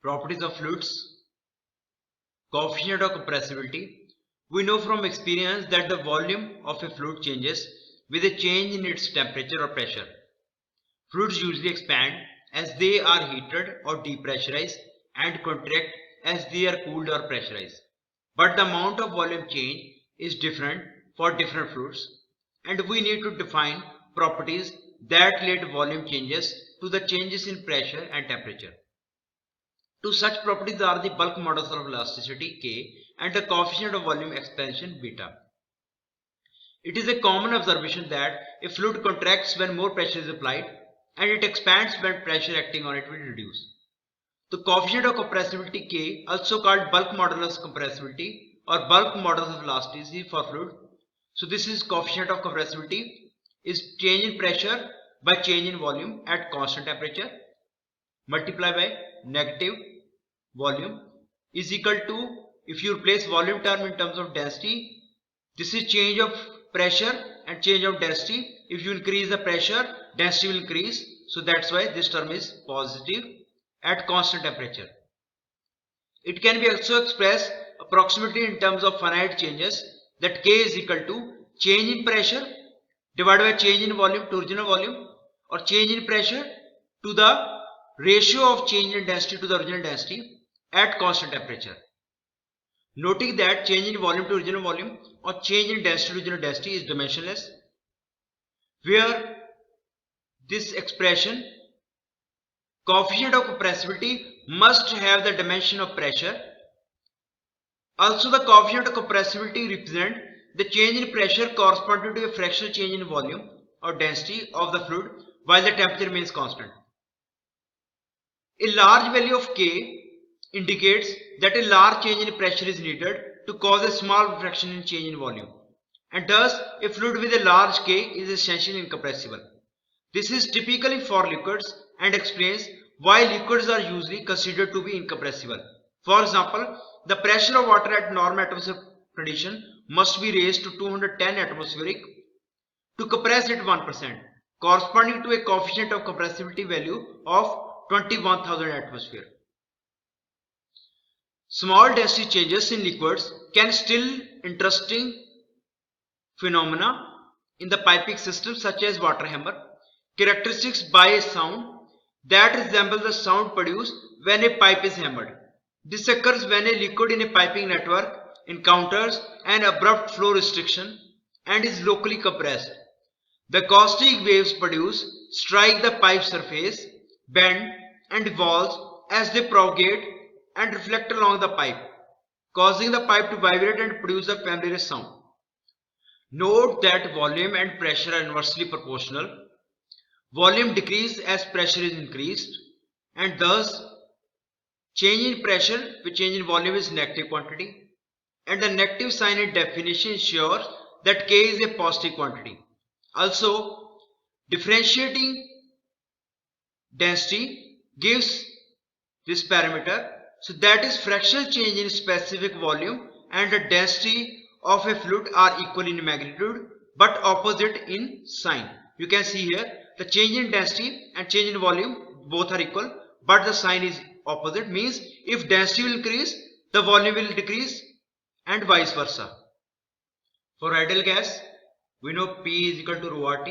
Properties of fluids. Coefficient of compressibility. We know from experience that the volume of a fluid changes with a change in its temperature or pressure. Fluids usually expand as they are heated or depressurized and contract as they are cooled or pressurized. But the amount of volume change is different for different fluids, and we need to define properties that relate volume changes to the changes in pressure and temperature. Two such properties are the bulk modulus of elasticity K and the coefficient of volume expansion beta. It is a common observation that a fluid contracts when more pressure is applied and it expands when pressure acting on it will reduce. The coefficient of compressibility K, also called bulk modulus compressibility or bulk modulus of elasticity for fluid. So this is coefficient of compressibility is change in pressure by change in volume at constant temperature multiplied by negative volume is equal to, if you replace volume term in terms of density, this is change of pressure and change of density. If you increase the pressure, density will increase. So that's why this term is positive at constant temperature. It can be also expressed approximately in terms of finite changes, that K is equal to change in pressure divided by change in volume to original volume, or change in pressure to the ratio of change in density to the original density at constant temperature. Noting that change in volume to original volume or change in density to original density is dimensionless, where this expression coefficient of compressibility must have the dimension of pressure. Also, the coefficient of compressibility represents the change in pressure corresponding to a fractional change in volume or density of the fluid while the temperature remains constant. A large value of K indicates that a large change in pressure is needed to cause a small fraction in change in volume, and thus a fluid with a large K is essentially incompressible. This is typically for liquids and explains why liquids are usually considered to be incompressible. For example, the pressure of water at normal atmospheric condition must be raised to 210 atmospheric to compress it 1%, corresponding to a coefficient of compressibility value of 21,000 atmosphere. Small density changes in liquids can still interesting phenomena in the piping system, such as water hammer, characteristics by a sound that resembles the sound produced when a pipe is hammered. This occurs when a liquid in a piping network encounters an abrupt flow restriction and is locally compressed. The caustic waves produced strike the pipe surface, bend and evolve as they propagate and reflect along the pipe, causing the pipe to vibrate and produce a familiar sound. Note that volume and pressure are inversely proportional. Volume decreases as pressure is increased, and thus change in pressure with change in volume is negative quantity, and the negative sign in definition ensures that K is a positive quantity. Also, differentiating density gives this parameter, so that is fractional change in specific volume and the density of a fluid are equal in magnitude but opposite in sign. You can see here the change in density and change in volume both are equal, but the sign is opposite, means if density will increase, the volume will decrease and vice versa. For ideal gas, we know P is equal to rho RT.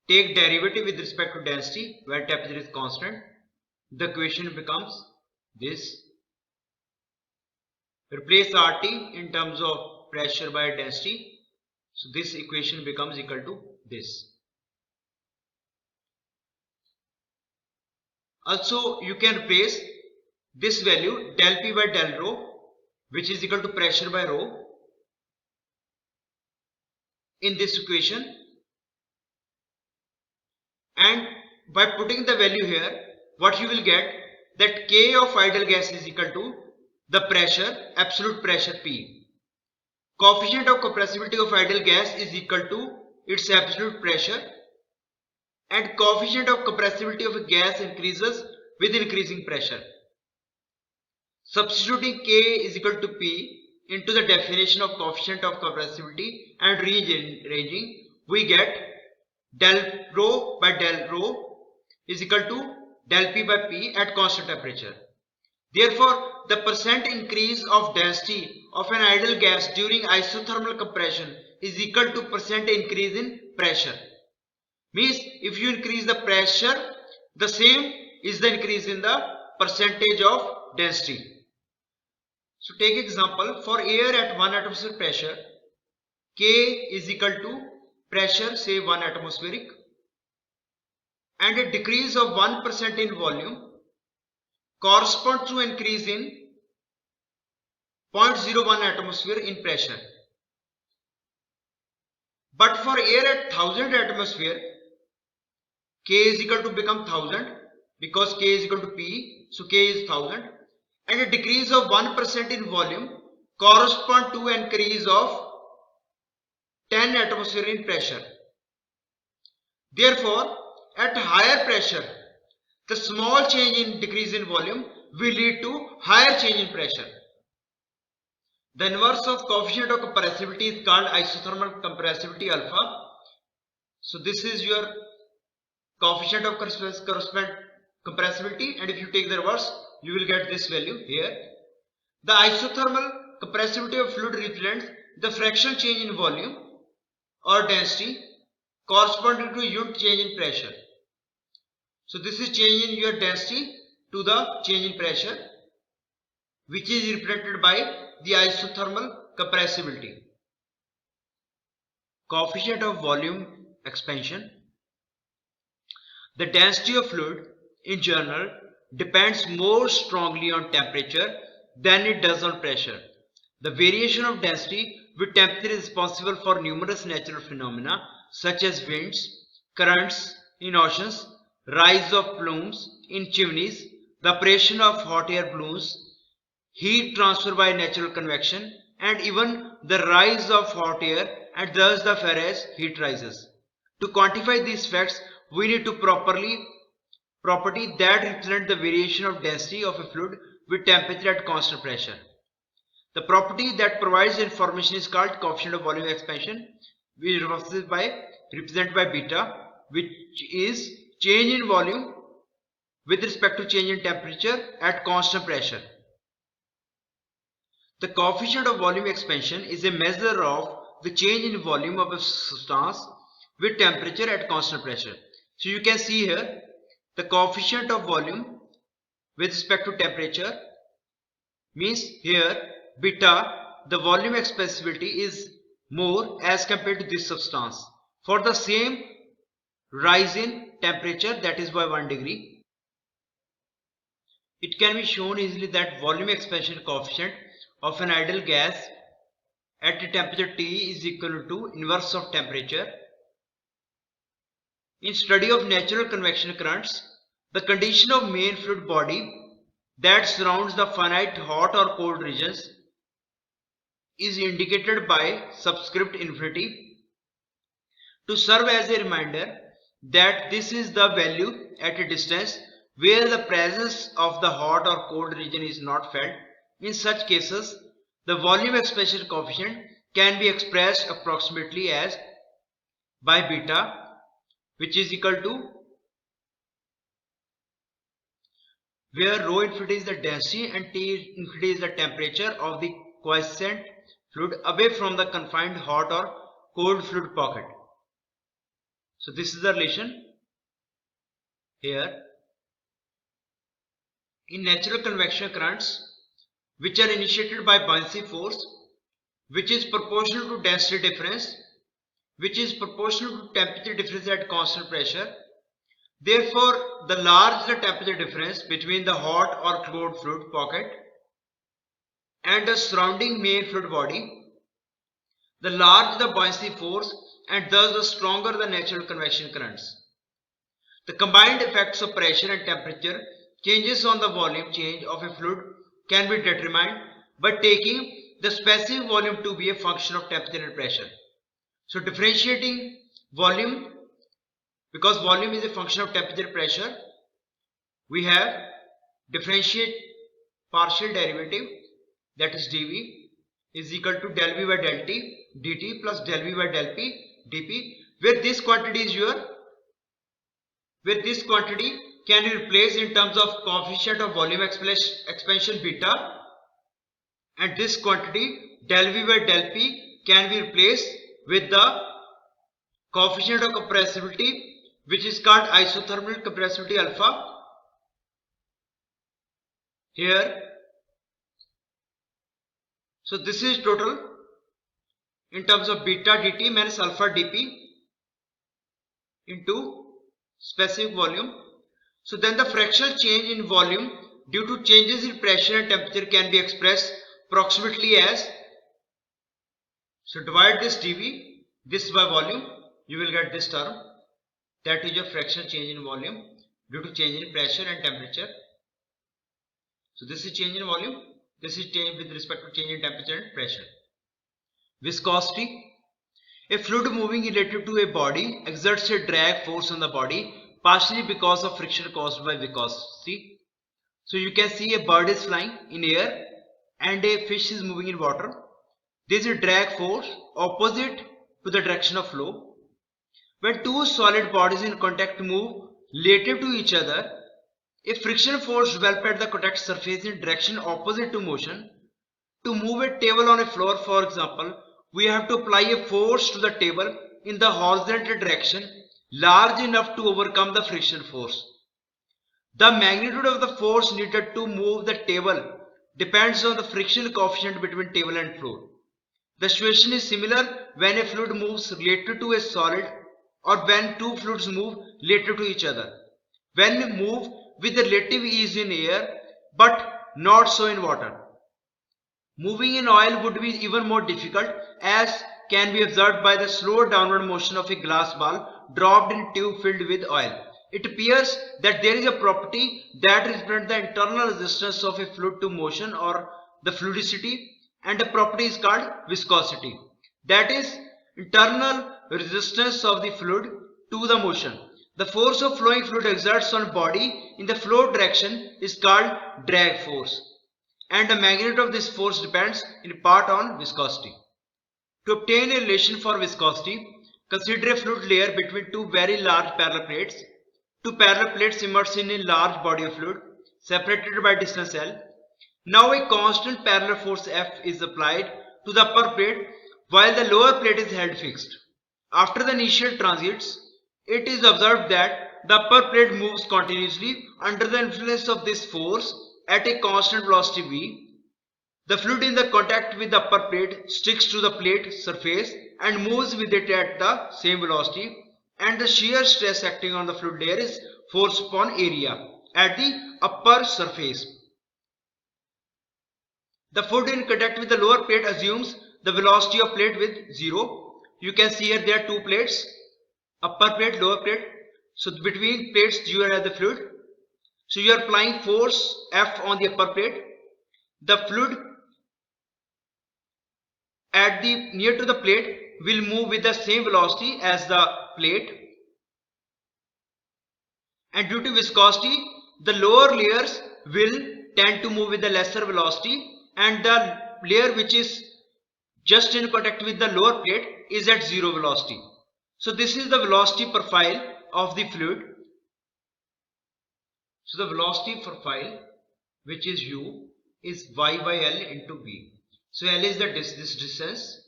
Take derivative with respect to density where temperature is constant. The equation becomes this. Replace RT in terms of pressure by density. So this equation becomes equal to this. Also, you can replace this value del P by del rho, which is equal to pressure by rho, in this equation, and by putting the value here, what you will get, that K of ideal gas is equal to the pressure, absolute pressure P. Coefficient of compressibility of ideal gas is equal to its absolute pressure, and coefficient of compressibility of a gas increases with increasing pressure. Substituting K is equal to P into the definition of coefficient of compressibility and rearranging, we get del rho by del rho is equal to del P by P at constant temperature. Therefore, the percent increase of density of an ideal gas during isothermal compression is equal to percent increase in pressure. Means if you increase the pressure, the same is the increase in the percentage of density. So take example, for air at 1 atmosphere pressure, K is equal to pressure, say 1 atmospheric, and a decrease of 1% in volume corresponds to increase in 0.01 atmosphere in pressure. But for air at 1000 atmosphere, K is equal to become 1000 because K is equal to P, so K is 1000, and a decrease of 1% in volume correspond to an increase of 10 atmosphere in pressure. Therefore, at higher pressure, the small change in decrease in volume will lead to higher change in pressure. The inverse of coefficient of compressibility is called isothermal compressibility alpha. So this is your coefficient of compressibility, and if you take the reverse, you will get this value here. The isothermal compressibility of fluid represents the fractional change in volume or density corresponding to unit change in pressure. So this is change in your density to the change in pressure, which is represented by the isothermal compressibility. Coefficient of volume expansion. The density of fluid in general depends more strongly on temperature than it does on pressure. The variation of density with temperature is responsible for numerous natural phenomena such as winds, currents in oceans, rise of plumes in chimneys, the operation of hot air balloons, heat transfer by natural convection, and even the rise of hot air, and thus the Faraday heat rises. To quantify these facts, we need to property that represent the variation of density of a fluid with temperature at constant pressure. The property that provides information is called coefficient of volume expansion, which is represented by beta, which is change in volume with respect to change in temperature at constant pressure. The coefficient of volume expansion is a measure of the change in volume of a substance with temperature at constant pressure. So you can see here the coefficient of volume with respect to temperature means here beta, the volume expansibility is more as compared to this substance for the same rise in temperature, that is by 1 degree. It can be shown easily that volume expansion coefficient of an ideal gas at a temperature T is equal to inverse of temperature. In study of natural convection currents, the condition of main fluid body that surrounds the finite hot or cold regions is indicated by subscript infinity to serve as a reminder that this is the value at a distance where the presence of the hot or cold region is not felt. In such cases, the volume expansion coefficient can be expressed approximately as by beta, which is equal to where rho infinity is the density and T infinity is the temperature of the quiescent fluid away from the confined hot or cold fluid pocket. So this is the relation here. In natural convection currents, which are initiated by buoyancy force, which is proportional to density difference, which is proportional to temperature difference at constant pressure. Therefore, the larger the temperature difference between the hot or cold fluid pocket and the surrounding main fluid body, the larger the buoyancy force and thus the stronger the natural convection currents. The combined effects of pressure and temperature changes on the volume change of a fluid can be determined by taking the specific volume to be a function of temperature and pressure. So differentiating volume, because volume is a function of temperature and pressure, we have differentiate partial derivative, that is dV is equal to del V by del T dt plus del V by del P dP, where this quantity can be replaced in terms of coefficient of volume expansion beta, and this quantity del V by del P can be replaced with the coefficient of compressibility, which is called isothermal compressibility alpha here. So this is total in terms of beta dt minus alpha dp into specific volume. So then the fractional change in volume due to changes in pressure and temperature can be expressed approximately as, so divide this dV, this by volume, you will get this term, that is your fractional change in volume due to change in pressure and temperature. So this is change in volume, this is change with respect to change in temperature and pressure. Viscosity. A fluid moving relative to a body exerts a drag force on the body partially because of friction caused by viscosity. So you can see a bird is flying in air and a fish is moving in water. There is a drag force opposite to the direction of flow. When two solid bodies in contact move relative to each other, a friction force develops at the contact surface in direction opposite to motion. To move a table on a floor, for example, we have to apply a force to the table in the horizontal direction large enough to overcome the friction force. The magnitude of the force needed to move the table depends on the friction coefficient between table and floor. The situation is similar when a fluid moves related to a solid or when two fluids move related to each other. When move with relative ease in air but not so in water. Moving in oil would be even more difficult, as can be observed by the slow downward motion of a glass ball dropped in tube filled with oil. It appears that there is a property that represents the internal resistance of a fluid to motion or the fluidicity, and the property is called viscosity. That is internal resistance of the fluid to the motion. The force of flowing fluid exerts on body in the flow direction is called drag force, and the magnitude of this force depends in part on viscosity. To obtain a relation for viscosity, consider a fluid layer between two very large parallel plates. Two parallel plates immersed in a large body of fluid separated by distance L. Now a constant parallel force F is applied to the upper plate while the lower plate is held fixed. After the initial transits, it is observed that the upper plate moves continuously under the influence of this force at a constant velocity v. The fluid in the contact with the upper plate sticks to the plate surface and moves with it at the same velocity, and the shear stress acting on the fluid layer is force upon area at the upper surface. The fluid in contact with the lower plate assumes the velocity of plate with 0. You can see here there are two plates, upper plate, lower plate. So between plates you have the fluid. So you are applying force F on the upper plate. The fluid at the near to the plate will move with the same velocity as the plate, and due to viscosity the lower layers will tend to move with the lesser velocity, and the layer which is just in contact with the lower plate is at 0 velocity. So this is the velocity profile of the fluid. So the velocity profile, which is u, is y by L into v. So L is this distance,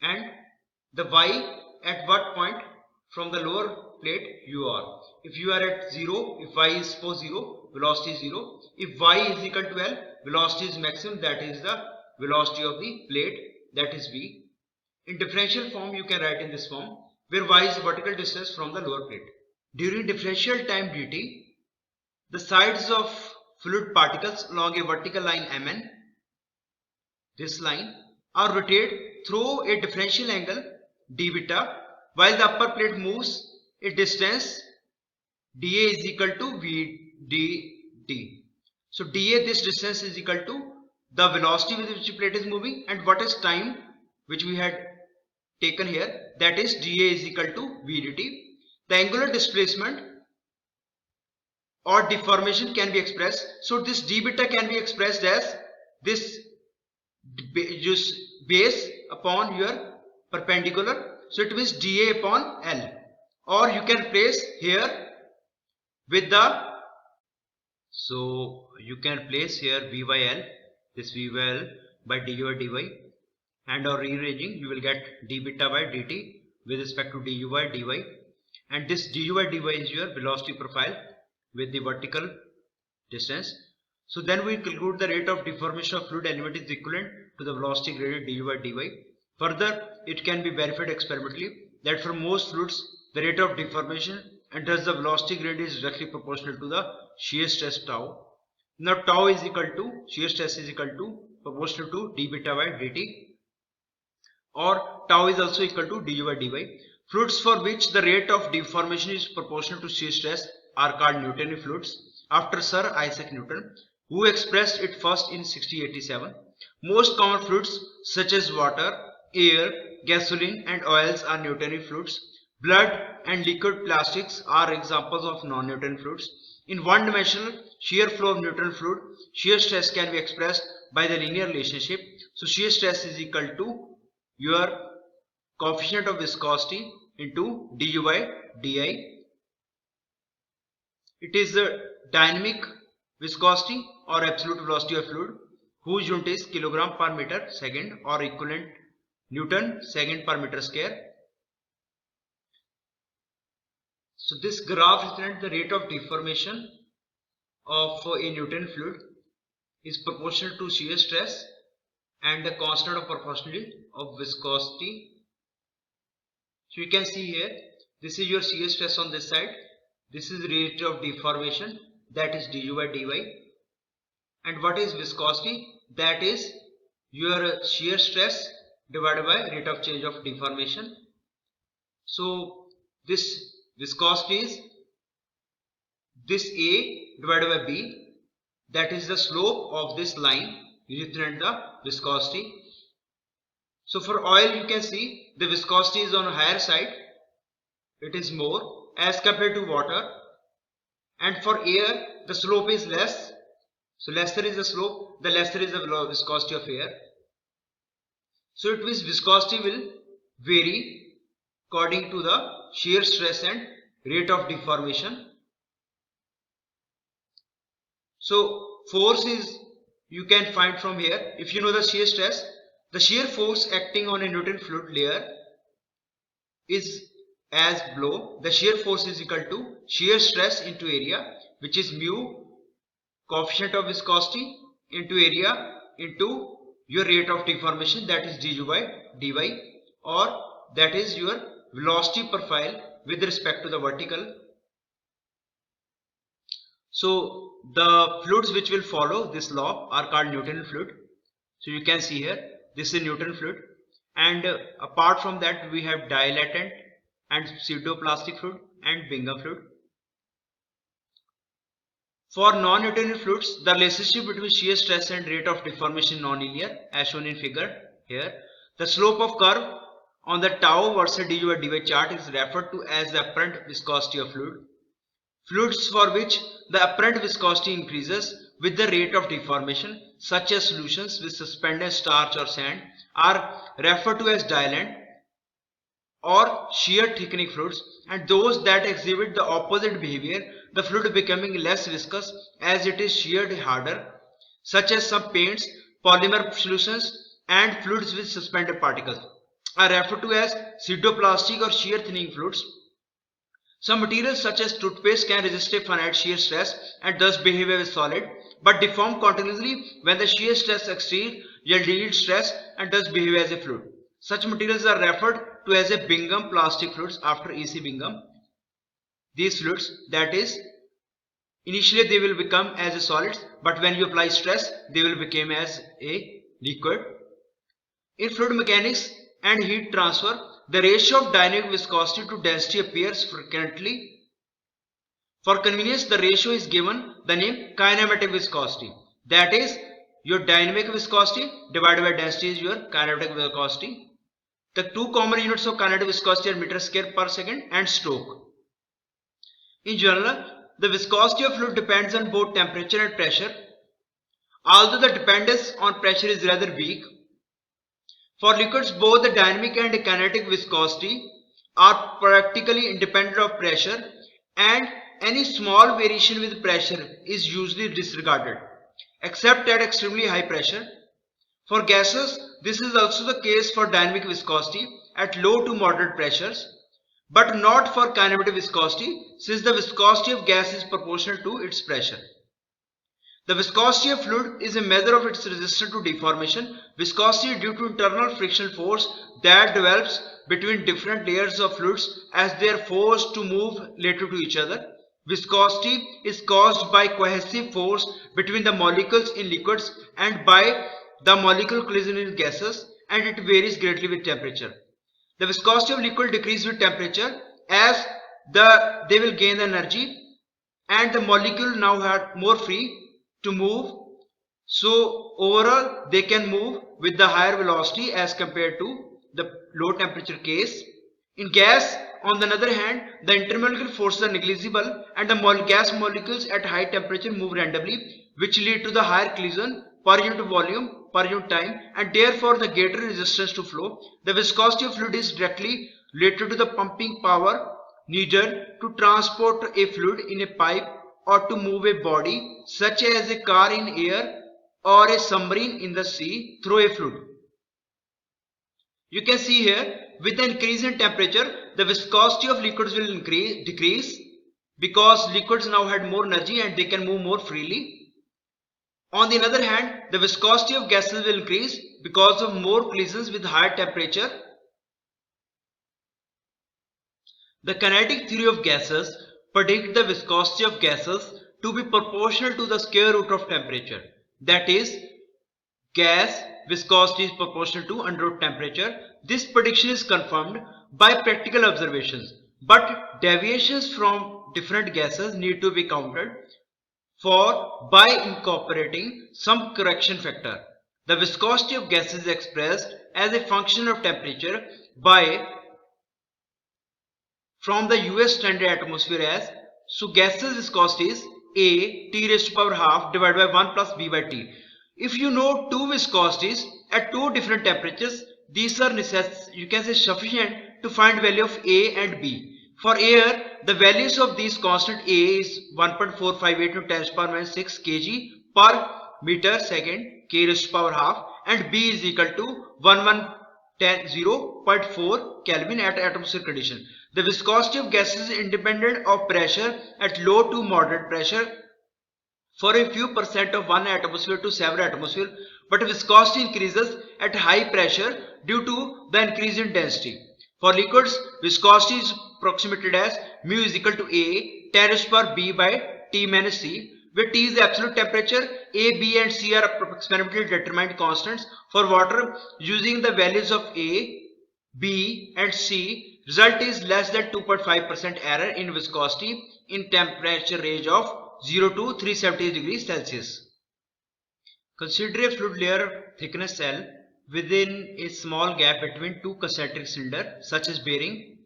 and the y at what point from the lower plate you are. If you are at 0, if y is suppose 0, velocity is 0. If y is equal to L, velocity is maximum, that is the velocity of the plate, that is v. In differential form you can write in this form, where y is vertical distance from the lower plate. During differential time dt, the sides of fluid particles along a vertical line Mn, this line, are rotated through a differential angle d beta, while the upper plate moves a distance dA is equal to v dt. So dA, this distance, is equal to the velocity with which the plate is moving, and what is time which we had taken here, that is dA is equal to v dt. The angular displacement or deformation can be expressed. So this d beta can be expressed as this base upon your perpendicular. So it means dA upon L, or you can place here with the, so you can place here V by L, this V by L by du by dy, and on rearranging you will get d beta by dt with respect to du by dy, and this du by dy is your velocity profile with the vertical distance. So then we conclude the rate of deformation of fluid element is equivalent to the velocity gradient du by dy. Further, it can be verified experimentally that for most fluids the rate of deformation and thus the velocity gradient is directly proportional to the shear stress tau. Now tau is equal to, shear stress is equal to proportional to d beta by dt, or tau is also equal to du by dy. Fluids for which the rate of deformation is proportional to shear stress are called Newtonian fluids after Sir Isaac Newton, who expressed it first in 1687. Most common fluids such as water, air, gasoline and oils are Newtonian fluids. Blood and liquid plastics are examples of non-Newtonian fluids. In one-dimensional shear flow of Newtonian fluid, shear stress can be expressed by the linear relationship. So shear stress is equal to your coefficient of viscosity into du by di. It is the dynamic viscosity or absolute velocity of fluid whose unit is kilogram per meter second or equivalent Newton second per meter square. So this graph represents the rate of deformation of a Newton fluid is proportional to shear stress and the constant of proportionality of viscosity. So you can see here, this is your shear stress on this side, this is rate of deformation, that is du by dy, and what is viscosity? That is your shear stress divided by rate of change of deformation. So this viscosity is this A divided by B, that is the slope of this line represent the viscosity. So for oil you can see the viscosity is on a higher side, it is more as compared to water, and for air the slope is less. So lesser is the slope, the lesser is the viscosity of air. So it means viscosity will vary according to the shear stress and rate of deformation. So force is, you can find from here, if you know the shear stress, the shear force acting on a Newton fluid layer is as below. The shear force is equal to shear stress into area, which is mu coefficient of viscosity into area into your rate of deformation, that is du by dy, or that is your velocity profile with respect to the vertical. So the fluids which will follow this law are called Newtonian fluid. So you can see here, this is Newton fluid, and apart from that we have dilatant and pseudoplastic fluid and Bingham fluid. For non-Newtonian fluids, the relationship between shear stress and rate of deformation is non-linear, as shown in figure here. The slope of curve on the tau versus du by dy chart is referred to as the apparent viscosity of fluid. Fluids for which the apparent viscosity increases with the rate of deformation, such as solutions with suspended starch or sand, are referred to as dilatant or shear thickening fluids, and those that exhibit the opposite behavior, the fluid becoming less viscous as it is sheared harder, such as some paints, polymer solutions and fluids with suspended particles, are referred to as pseudoplastic or shear thinning fluids. Some materials such as toothpaste can resist a finite shear stress and thus behave as a solid, but deform continuously when the shear stress exceeds yield stress and thus behave as a fluid. Such materials are referred to as a Bingham plastic fluids after E.C. Bingham. These fluids, that is, initially they will become as a solid, but when you apply stress, they will become as a liquid. In fluid mechanics and heat transfer, the ratio of dynamic viscosity to density appears frequently. For convenience, the ratio is given the name kinematic viscosity. That is, your dynamic viscosity divided by density is your kinematic viscosity. The two common units of kinetic viscosity are meter square per second and stroke. In general, the viscosity of fluid depends on both temperature and pressure. Although the dependence on pressure is rather weak, for liquids both the dynamic and kinetic viscosity are practically independent of pressure, and any small variation with pressure is usually disregarded, except at extremely high pressure. For gases, this is also the case for dynamic viscosity at low to moderate pressures, but not for kinematic viscosity, since the viscosity of gas is proportional to its pressure. The viscosity of fluid is a measure of its resistance to deformation. Viscosity is due to internal frictional force that develops between different layers of fluids as they are forced to move relative to each other. Viscosity is caused by cohesive force between the molecules in liquids and by the molecular collision in gases, and it varies greatly with temperature. The viscosity of liquid decreases with temperature as they will gain energy and the molecule now are more free to move, so overall they can move with the higher velocity as compared to the low temperature case. In gas, on the other hand, the intermolecular forces are negligible and the gas molecules at high temperature move randomly, which lead to the higher collision per unit volume per unit time and therefore the greater resistance to flow. The viscosity of fluid is directly related to the pumping power needed to transport a fluid in a pipe or to move a body such as a car in air or a submarine in the sea through a fluid. You can see here, with the increase in temperature, the viscosity of liquids will decrease because liquids now had more energy and they can move more freely. On the other hand, the viscosity of gases will increase because of more collisions with higher temperature. The kinetic theory of gases predict the viscosity of gases to be proportional to the square root of temperature. That is, gas viscosity is proportional to under root temperature. This prediction is confirmed by practical observations, but deviations from different gases need to be counted for by incorporating some correction factor. The viscosity of gases is expressed as a function of temperature from the US standard atmosphere as, so gases viscosity is A T raised to power half divided by 1 plus B by T. If you know two viscosities at two different temperatures, these are sufficient to find value of A and B. For air, the values of these constant A is 1.458 to 10 to the power minus 6 kg per meter second K raised to power half, and B is equal to 0.4 Kelvin at atmospheric condition. The viscosity of gases is independent of pressure at low to moderate pressure for a few percent of 1 atmosphere to several atmosphere, but viscosity increases at high pressure due to the increase in density. For liquids, viscosity is approximated as mu is equal to A 10 raised to power B by T minus C, where T is the absolute temperature. A, B and C are experimentally determined constants. For water, using the values of A, B and C, result is less than 2.5% error in viscosity in temperature range of 0 to 370 degrees Celsius. Consider a fluid layer thickness L within a small gap between two concentric cylinders such as bearing.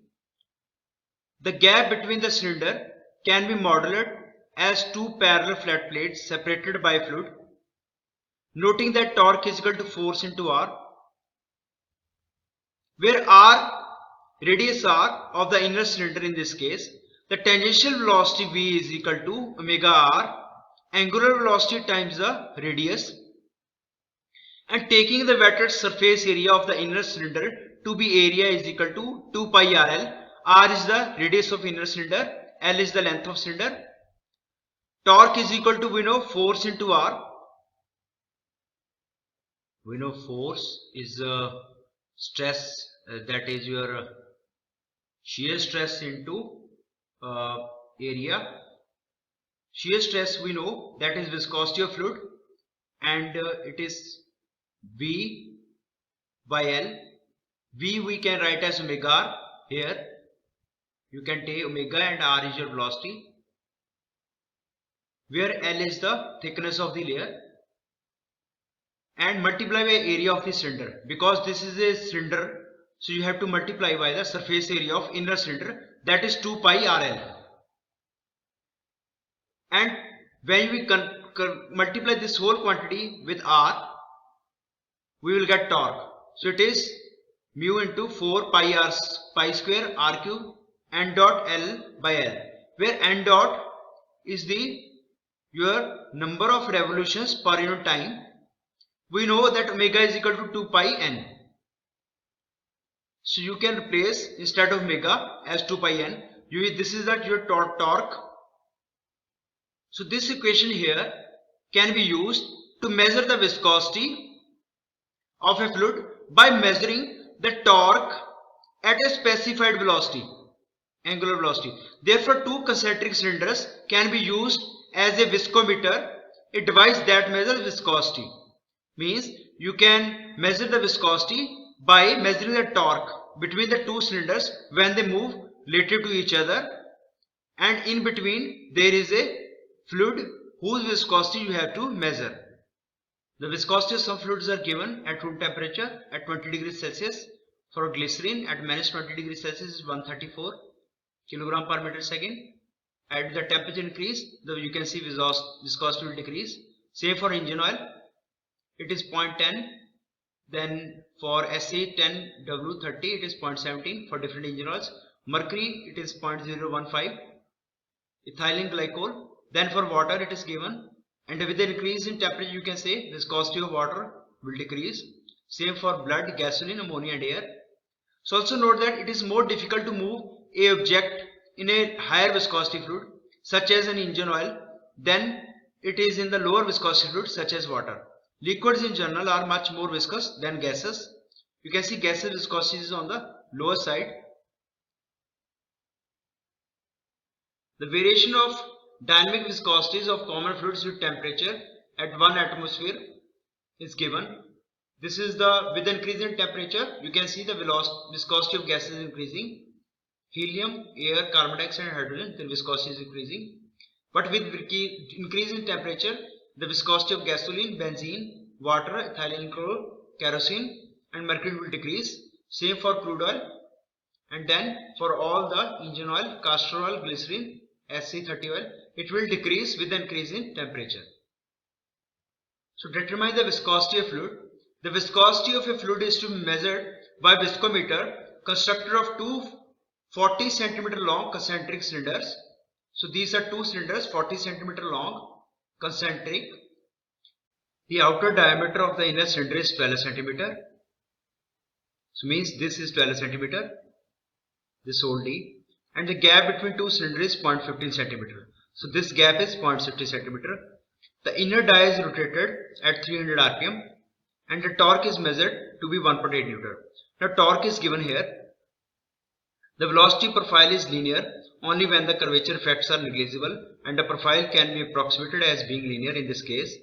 The gap between the cylinder can be modeled as two parallel flat plates separated by fluid. Noting that torque is equal to force into R, where R radius R of the inner cylinder. In this case, the tangential velocity V is equal to omega R, angular velocity times the radius, and taking the wetted surface area of the inner cylinder to be area is equal to 2 pi RL. R is the radius of inner cylinder, L is the length of cylinder. Torque is equal to, we know, force into R. We know force is stress, that is your shear stress into area. Shear stress we know, that is viscosity of fluid, and it is V by L. V we can write as omega R. Here you can take omega and R is your velocity, where L is the thickness of the layer, and multiply by area of the cylinder. Because this is a cylinder, so you have to multiply by the surface area of inner cylinder, that is 2 pi RL. And when we multiply this whole quantity with R, we will get torque. So it is mu into 4 pi square R cube and dot L by L, where n dot is your number of revolutions per unit time. We know that omega is equal to 2 pi n. So you can replace instead of omega as 2 pi n. This is that your torque. So this equation here can be used to measure the viscosity of a fluid by measuring the torque at a specified velocity, angular velocity. Therefore, two concentric cylinders can be used as a viscometer, a device that measures viscosity. Means you can measure the viscosity by measuring the torque between the two cylinders when they move relative to each other, and in between there is a fluid whose viscosity you have to measure. The viscosity of some fluids are given at room temperature at 20 degrees Celsius. For glycerin at minus 20 degrees Celsius is 134 kilogram per meter second. At the temperature increase, you can see viscosity will decrease. Same for engine oil, it is 0.10. Then for SA10W30 it is 0.17 for different engine oils. Mercury it is 0.015. Ethylene glycol. Then for water it is given, and with the increase in temperature you can say viscosity of water will decrease. Same for blood, gasoline, ammonia and air. So also note that it is more difficult to move a object in a higher viscosity fluid such as an engine oil than it is in the lower viscosity fluid such as water. Liquids in general are much more viscous than gases. You can see gases viscosity is on the lower side. The variation of dynamic viscosities of common fluids with temperature at 1 atmosphere is given. This is with the increase in temperature, you can see the viscosity of gases increasing. Helium, air, carbon dioxide and hydrogen, the viscosity is increasing. But with increase in temperature, the viscosity of gasoline, benzene, water, ethylene glycol, kerosene and mercury will decrease. Same for crude oil. And then for all the engine oil, castor oil, glycerin, SC30 oil, it will decrease with the increase in temperature. So determine the viscosity of fluid. The viscosity of a fluid is to be measured by viscometer constructed of two 40 cm long concentric cylinders. So these are two cylinders 40 cm long, concentric. The outer diameter of the inner cylinder is 12 cm. So means this is 12 cm, this whole D, and the gap between two cylinders is 0.15 cm. So this gap is 0.50 cm. The inner die is rotated at 300 rpm and the torque is measured to be 1.8 Newton. Now torque is given here. The velocity profile is linear only when the curvature effects are negligible, and the profile can be approximated as being linear in this case.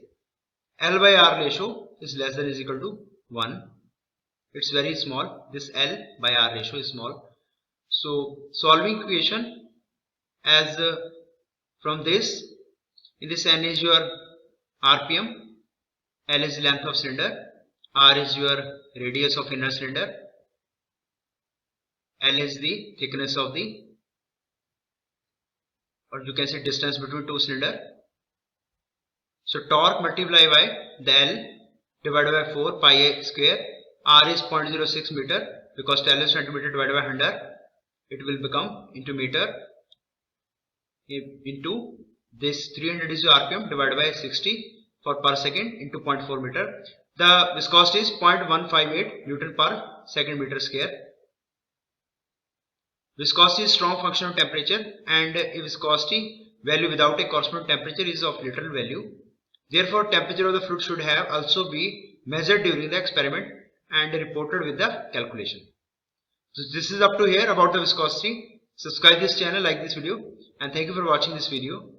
L by R ratio is less than or is equal to 1. It's very small. This L by R ratio is small. So solving equation as from this, in this N is your RPM, L is length of cylinder, R is your radius of inner cylinder, L is the thickness of the, or you can say distance between two cylinder. So torque multiplied by the L divided by 4 pi a square, R is 0.06 meter because 12 centimeter divided by 100, it will become into meter, into this 300 is RPM divided by 60 for per second into 0.4 meter. The viscosity is 0.158 Newton per second meter square. Viscosity is strong function of temperature, and a viscosity value without a corresponding temperature is of little value. Therefore, temperature of the fluid should have also be measured during the experiment and reported with the calculation. So this is up to here about the viscosity. Subscribe this channel, like this video, and thank you for watching this video.